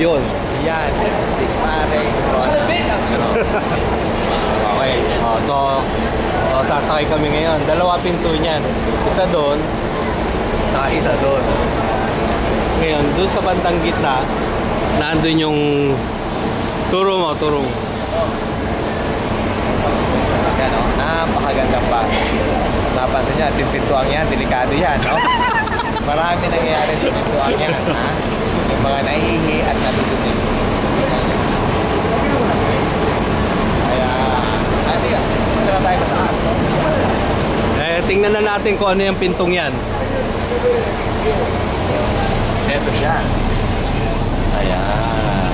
yun. Yan, si Pare Ron. Okay. So sasakay kami ngayon. Dalawa pinto niyan. Isa doon, Isa doon. ngayon, doon sa bandang gitna, nandun yung turo mo. Yan o, napakagandang bus. Napansin niya, yung pintuang yan, delikado yan, no? Marami nangyayari sa pintuang yan, ha? Yung mga naiihi at natutumi. Kaya, punta na tayo sa taas. Tingnan na natin kung ano yung pintong yan. Ito siya. Ayan.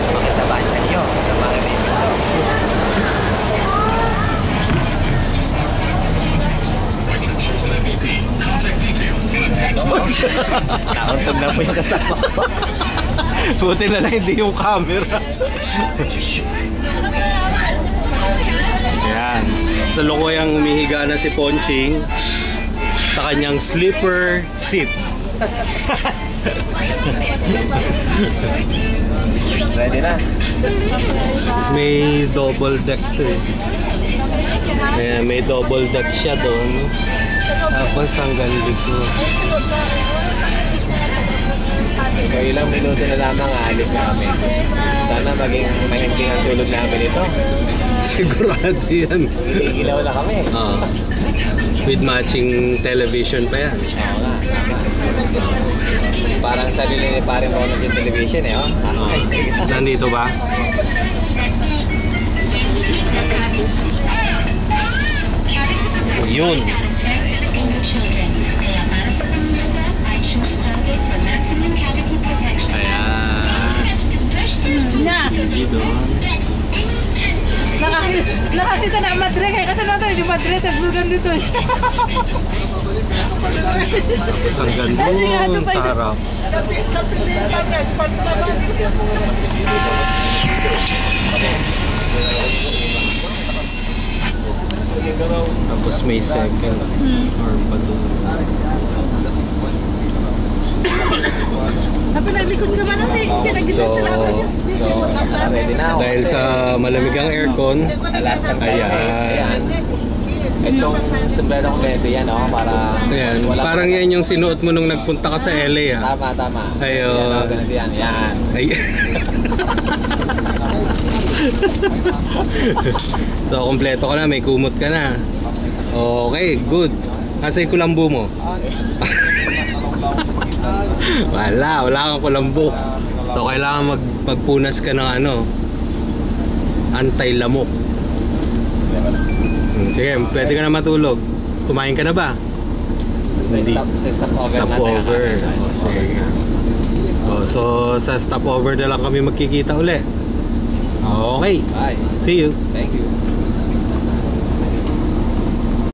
Makitabasan nyo sa mga dito. Nauntog na po yung kasama ko. Buti na lang hindi yung camera. Yan. Sa lukuyang umihiga na si Ponching sa kanyang sleeper seat. Ready na? May double deck to eh. Ayan, may double deck siya doon. Tapos hanggang likod. So ilang minuto na lamang aalis namin. Sana maging mahimting ang tulog namin ito. Sigurado yan. Iligilaw na kami. With matching television pa yan. Oo nga, tama. Parang sarili ni Pare Ronald yung television eh, oh. Nandito ba? Yun. Dito. Nakakita na Madre kaya kasi natin yung Madre taglugan dito. Hanggang doon sa harap. Tapos may second or pa doon. Tapi nalikod ka man natin. So, ready na ako. Dahil sa malamig ang aircon, ayan. Itong sombrero ko ganito yan, oh, para... Ayan, parang yan yung sinuot mo nung nagpunta ka sa LA, ha? Tama. Ayun. Yan, oh, ganito yan. Yan. Ay. So, kompleto ka na, may kumot ka na. Okay, good. Nasa yung kulambo mo? wala kang kulambo. So, kailangan magpunas ka ng anti-lamok. Sige, pwede ka na matulog. Kumain ka na ba? Sa stopover na tayo. Stopover. Sige. So, sa stopover na lang kami magkikita uli. Okay. Bye. See you. Thank you.